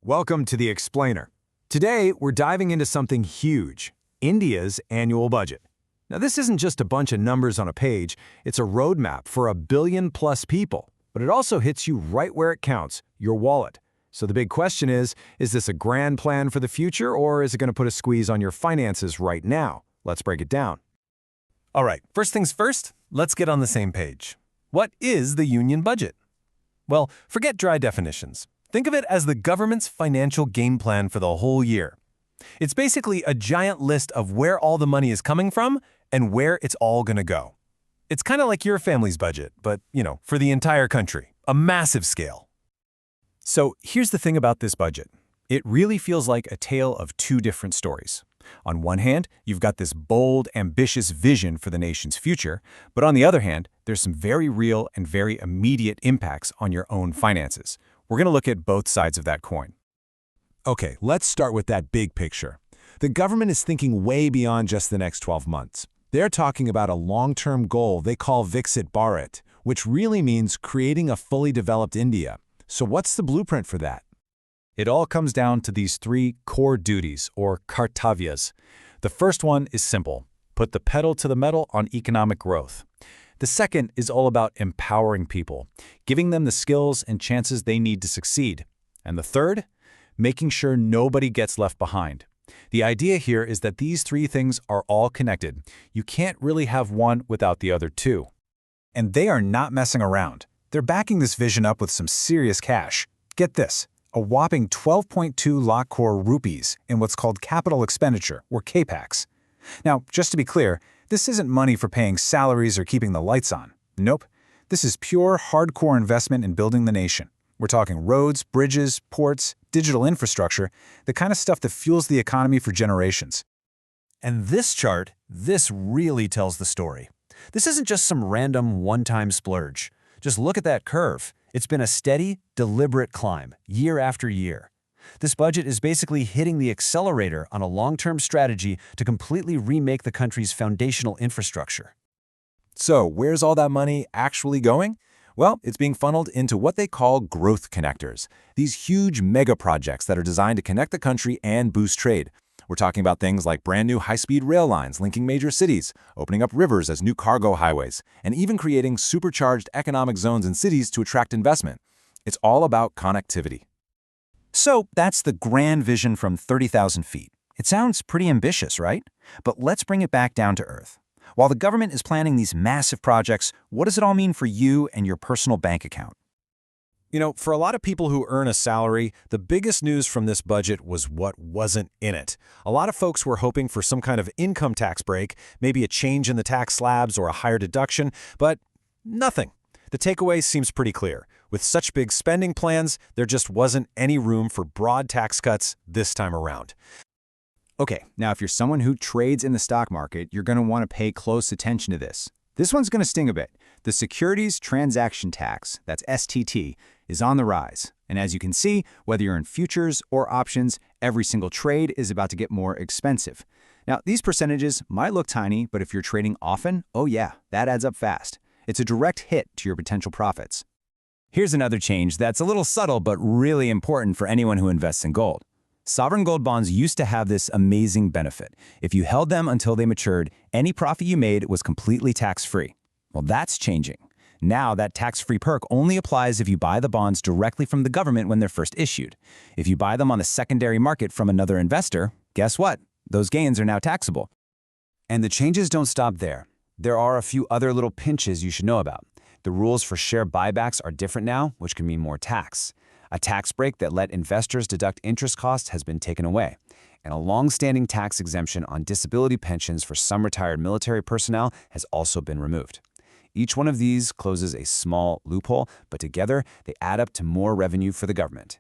Welcome to The Explainer. Today, we're diving into something huge, India's annual budget. Now, this isn't just a bunch of numbers on a page, it's a roadmap for 1 billion-plus people. But it also hits you right where it counts, your wallet. So the big question is this a grand plan for the future, or is it going to put a squeeze on your finances right now? Let's break it down. All right, first things first, let's get on the same page. What is the union budget? Well, forget dry definitions. Think of it as the government's financial game plan for the whole year. It's basically a giant list of where all the money is coming from and where it's all going to go. It's kind of like your family's budget, but, for the entire country, a massive scale. So here's the thing about this budget. It really feels like a tale of two different stories. On one hand, you've got this bold, ambitious vision for the nation's future, but on the other hand, there's some very real and very immediate impacts on your own finances. We're going to look at both sides of that coin. Okay, let's start with that big picture. The government is thinking way beyond just the next 12 months. They're talking about a long-term goal they call Viksit Bharat, which really means creating a fully developed India. So what's the blueprint for that? It all comes down to these three core duties, or kartavyas. The first one is simple: put the pedal to the metal on economic growth. The second is all about empowering people, giving them the skills and chances they need to succeed. And the third? Making sure nobody gets left behind. The idea here is that these three things are all connected. You can't really have one without the other two. And they are not messing around. They're backing this vision up with some serious cash. Get this, a whopping 12.2 lakh crore rupees in what's called capital expenditure, or CAPEX. Now, just to be clear, this isn't money for paying salaries or keeping the lights on. Nope. This is pure, hardcore investment in building the nation. We're talking roads, bridges, ports, digital infrastructure, the kind of stuff that fuels the economy for generations. And this chart, this really tells the story. This isn't just some random one-time splurge. Just look at that curve. It's been a steady, deliberate climb, year after year. This budget is basically hitting the accelerator on a long-term strategy to completely remake the country's foundational infrastructure. So where's all that money actually going? Well, it's being funneled into what they call growth connectors, these huge mega projects that are designed to connect the country and boost trade. We're talking about things like brand new high-speed rail lines linking major cities, opening up rivers as new cargo highways, and even creating supercharged economic zones in cities to attract investment. It's all about connectivity. So that's the grand vision from 30,000 feet. It sounds pretty ambitious, right? But let's bring it back down to earth. While the government is planning these massive projects, what does it all mean for you and your personal bank account? For a lot of people who earn a salary, the biggest news from this budget was what wasn't in it. A lot of folks were hoping for some kind of income tax break, maybe a change in the tax slabs or a higher deduction, but nothing. The takeaway seems pretty clear. With such big spending plans, there just wasn't any room for broad tax cuts this time around. Okay, now if you're someone who trades in the stock market, you're going to want to pay close attention to this. This one's going to sting a bit. The Securities Transaction Tax, that's STT, is on the rise. And as you can see, whether you're in futures or options, every single trade is about to get more expensive. Now, these percentages might look tiny, but if you're trading often, oh yeah, that adds up fast. It's a direct hit to your potential profits. Here's another change that's a little subtle but really important for anyone who invests in gold. Sovereign gold bonds used to have this amazing benefit. If you held them until they matured, any profit you made was completely tax-free. Well, that's changing. Now, that tax-free perk only applies if you buy the bonds directly from the government when they're first issued. If you buy them on the secondary market from another investor, guess what? Those gains are now taxable. And the changes don't stop there. There are a few other little pinches you should know about. The rules for share buybacks are different now, which can mean more tax. A tax break that let investors deduct interest costs has been taken away. And a long-standing tax exemption on disability pensions for some retired military personnel has also been removed. Each one of these closes a small loophole, but together they add up to more revenue for the government.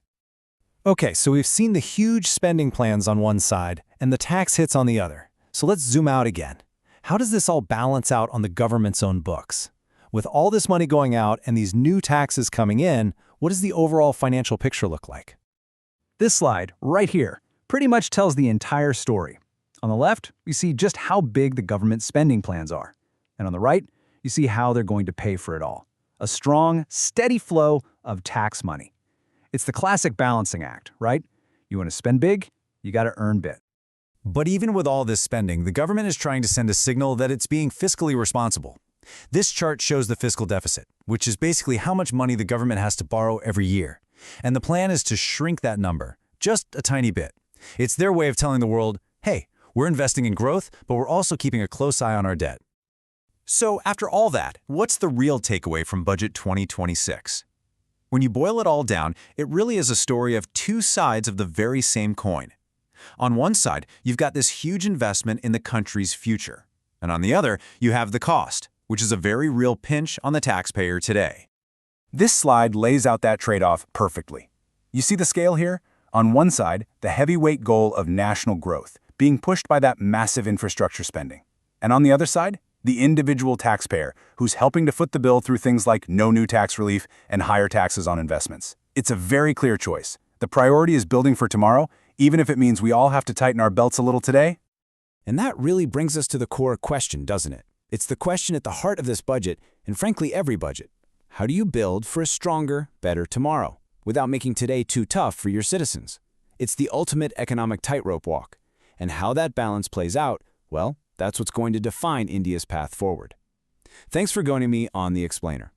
Okay, so we've seen the huge spending plans on one side and the tax hits on the other. So let's zoom out again. How does this all balance out on the government's own books? With all this money going out and these new taxes coming in, what does the overall financial picture look like? This slide, right here, pretty much tells the entire story. On the left, we see just how big the government spending plans are. And on the right, you see how they're going to pay for it all. A strong, steady flow of tax money. It's the classic balancing act, right? You want to spend big? You got to earn bit. But even with all this spending, the government is trying to send a signal that it's being fiscally responsible. This chart shows the fiscal deficit, which is basically how much money the government has to borrow every year. And the plan is to shrink that number, just a tiny bit. It's their way of telling the world, hey, we're investing in growth, but we're also keeping a close eye on our debt. So after all that, what's the real takeaway from Budget 2026? When you boil it all down, it really is a story of two sides of the very same coin. On one side, you've got this huge investment in the country's future. And on the other, you have the cost, which is a very real pinch on the taxpayer today. This slide lays out that trade-off perfectly. You see the scale here? On one side, the heavyweight goal of national growth, being pushed by that massive infrastructure spending. And on the other side, the individual taxpayer, who's helping to foot the bill through things like no new tax relief and higher taxes on investments. It's a very clear choice. The priority is building for tomorrow, even if it means we all have to tighten our belts a little today. And that really brings us to the core question, doesn't it? It's the question at the heart of this budget, and frankly every budget. How do you build for a stronger, better tomorrow, without making today too tough for your citizens? It's the ultimate economic tightrope walk. And how that balance plays out, well, that's what's going to define India's path forward. Thanks for joining me on The Explainer.